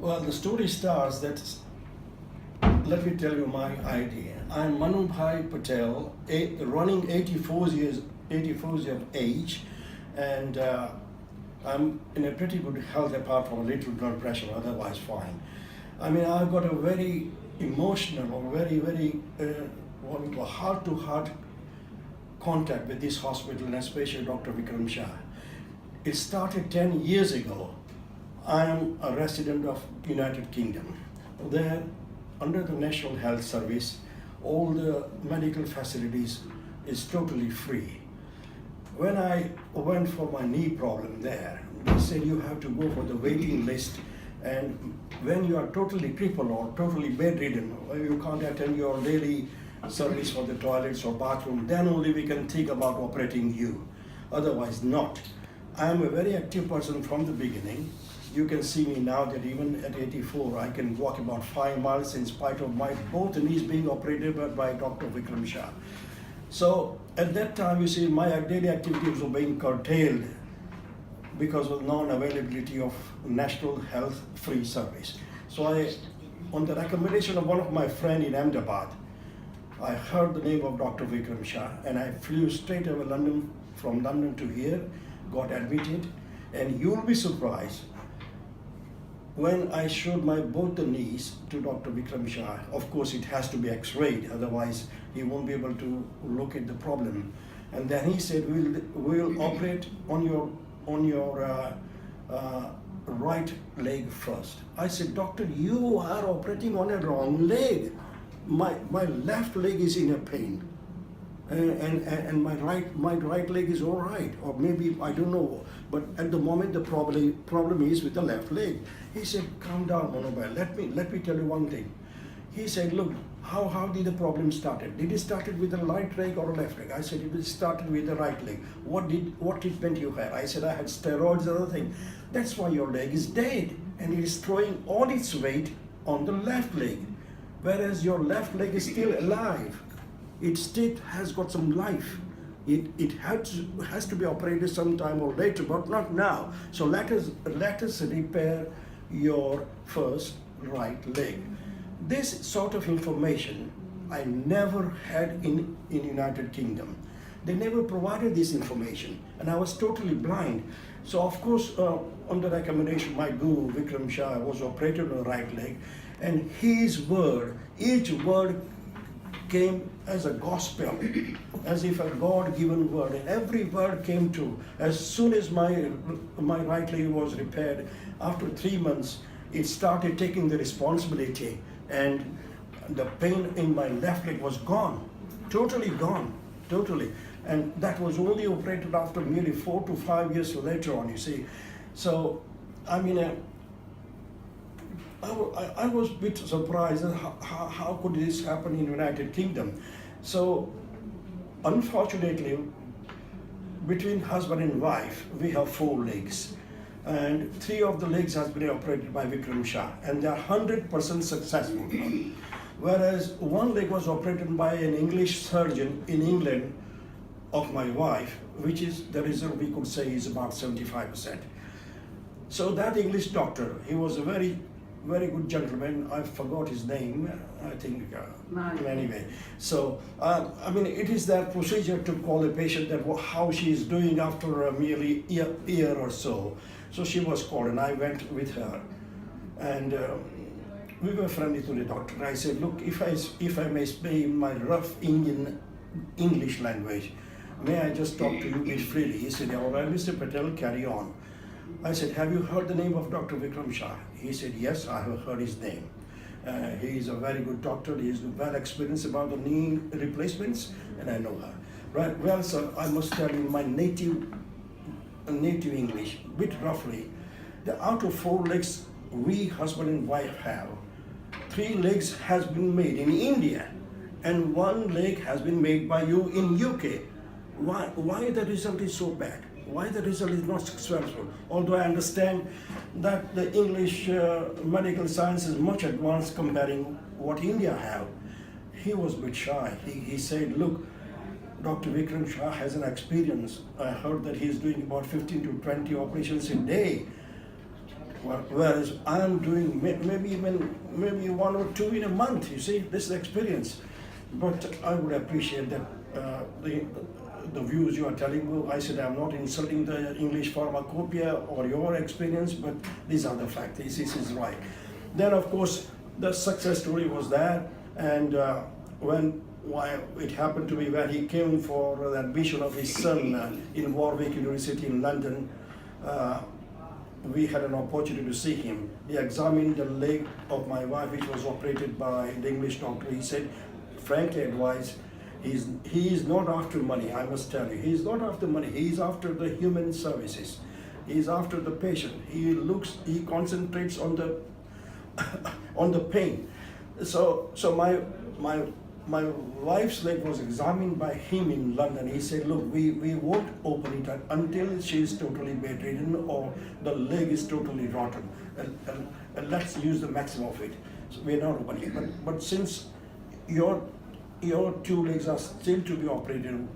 Well, the story starts that, let me tell you my idea. I'm Manubhai Patel, running 84 years of age, and I'm in a pretty good health apart from a little blood pressure, otherwise fine. I mean, I've got a very emotional or very what we call heart-to-heart contact with this hospital, and especially Dr. Vikram Shah. It started 10 years ago. I am a resident of United Kingdom. There, under the National Health Service, all the medical facilities is totally free. When I went for my knee problem there, they said you have to go for the waiting list, and when you are totally crippled or totally bedridden, you can't attend your daily service for the toilets or bathroom, then only we can think about operating you. Otherwise not. I am a very active person from the beginning. You can see me now that even at 84, I can walk about 5 miles in spite of my both knees being operated by Dr. Vikram Shah. So at that time, you see, my daily activities were being curtailed because of non-availability of National Health Free Service. So on the recommendation of one of my friends in Ahmedabad, I heard the name of Dr. Vikram Shah, and I flew straight away from London to here, got admitted, and you'll be surprised when I showed both the knees to Dr. Vikram Shah. Of course, it has to be x-rayed, otherwise he won't be able to look at the problem. And then he said, we'll operate on your right leg first. I said, doctor, you are operating on a wrong leg. My left leg is in a pain, and my right leg is all right, or maybe I don't know. But at the moment, the problem is with the left leg. He said, calm down, Manubhai. Let me tell you one thing. He said, look, how did the problem started? Did it started with the right leg or left leg? I said, it started with the right leg. What treatment you had? I said, I had steroids and other thing. That's why your leg is dead, and it is throwing all its weight on the left leg, whereas your left leg is still alive. It still has got some life. It has to be operated sometime or later, but not now. So let us repair your first right leg. This sort of information I never had in United Kingdom. They never provided this information, and I was totally blind. So of course, on the recommendation, my guru Vikram Shah was operated on the right leg, and his word, each word came as a gospel, as if a God-given word, and every word came true. As soon as my right leg was repaired, after 3 months, it started taking the responsibility, and the pain in my left leg was gone, totally gone, totally. And that was only operated after nearly 4 to 5 years later on, you see. So, I mean, I was a bit surprised how could this happen in United Kingdom. So, unfortunately, between husband and wife, we have 4 legs. And 3 of the legs has been operated by Vikram Shah, and they are 100% successful. Whereas 1 leg was operated by an English surgeon in England of my wife, which is, the result we could say is about 75%. So that English doctor, he was a very good gentleman. I forgot his name, I think, anyway. So, I mean, it is that procedure to call a patient that how she is doing after a merely year or so. So she was called, and I went with her. And we were friendly to the doctor. I said, look, if I may speak in my rough Indian English language, may I just talk to you a bit freely? He said, all right, Mr. Patel, carry on. I said, have you heard the name of Dr. Vikram Shah? He said, yes, I have heard his name. He is a very good doctor. He is well experienced about the knee replacements, and I know her. Right, well, sir, I must tell you my native English, bit roughly, that out of 4 legs we husband and wife have, 3 legs has been made in India, and 1 leg has been made by you in UK. Why the result is so bad? Why the result is not successful? Although I understand that the English medical science is much advanced comparing what India have. He was a bit shy. He said, look, Dr. Vikram Shah has an experience. I heard that he's doing about 15 to 20 operations a day. Whereas I'm doing maybe one or two in a month. You see, this is experience. But I would appreciate that the views you are telling me. I said I'm not insulting the English pharmacopoeia or your experience, but these are the facts. This is right. Then of course the success story was there, and why it happened to be when he came for the admission of his son in Warwick University in London. We had an opportunity to see him. He examined the leg of my wife, which was operated by the English doctor. He said, frankly advised, he is not after money, I must tell you. He is not after money, he is after the human services. He is after the patient. He concentrates on the on the pain. So my wife's leg was examined by him in London. He said, look, we won't open it until she is totally bedridden or the leg is totally rotten. And let's use the maximum of it. So we're not opening it. But since your two legs are still to be operated,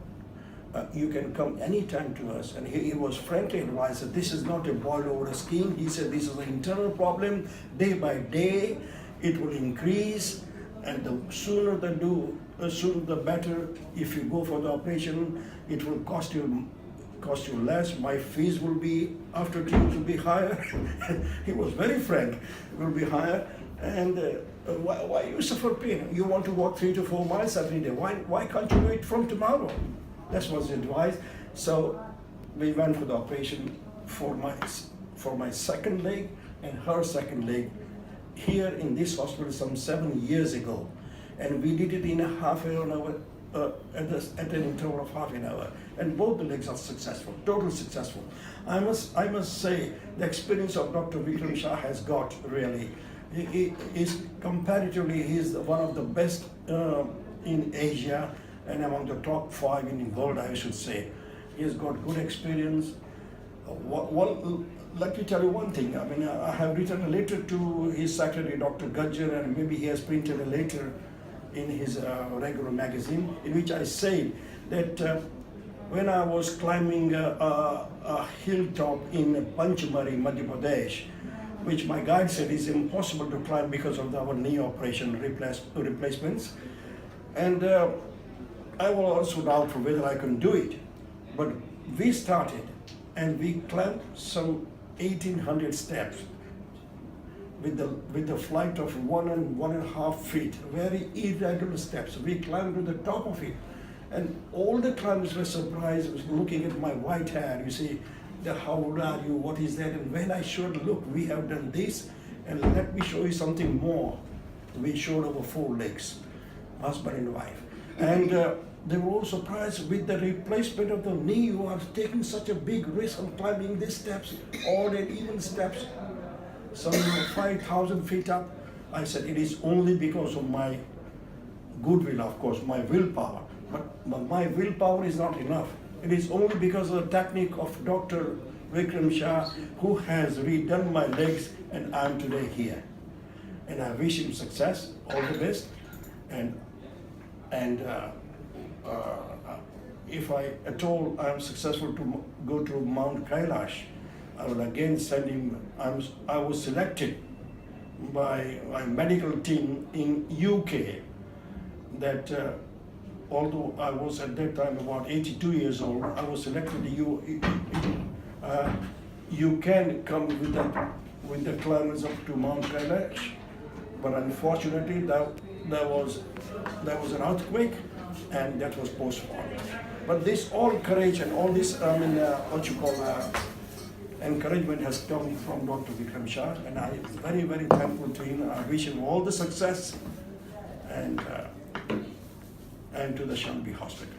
you can come anytime to us. And he was frankly advised that this is not a boil over a scheme. He said this is an internal problem. Day by day, it will increase. And the sooner the better. If you go for the operation, it will cost you less. My fees will be after treatment will be higher. He was very frank. It will be higher. And why you suffer pain? You want to walk 3 to 4 miles every day. Why can't you do it from tomorrow? That was the advice. So we went for the operation for my second leg and her second leg, here in this hospital some 7 years ago, and we did it in a half an hour, at an interval of half an hour, and both the legs are successful, totally successful. I must say the experience of Dr. Vikram Shah has got really. He is comparatively one of the best in Asia and among the top 5 in the world, I should say. He has got good experience. Let me tell you one thing. I mean, I have written a letter to his secretary, Dr. Gajjar, and maybe he has printed a letter in his regular magazine, in which I say that when I was climbing a hilltop in Panchmari, Madhya Pradesh, which my guide said is impossible to climb because of our knee operation replacements, and I was also doubtful whether I can do it, but we started and we climbed some 1,800 steps with the flight of 1.5 feet, very irregular steps. We climbed to the top of it, and all the climbers were surprised, looking at my white hair. You see, how old are you? What is that? And when I showed, look, we have done this, and let me show you something more. We showed our 4 legs, husband and wife, and they were all surprised with the replacement of the knee. You are taking such a big risk on climbing these steps, odd and even steps, some 5,000 feet up. I said, it is only because of my goodwill, of course, my willpower. But my willpower is not enough. It is only because of the technique of Dr. Vikram Shah, who has redone my legs, and I am today here. And I wish him success, all the best. And if I at all I am successful to go to Mount Kailash, I will again send him. I was selected by my medical team in UK that although I was at that time about 82 years old, I was selected. You can come with the climbers up to Mount Kailash, but unfortunately there was an earthquake, and that was postponed. But this all courage and all this encouragement has come from Dr. Vikram Shah, and I am very, very thankful to him. I wish him all the success, and to the Shalby Hospital.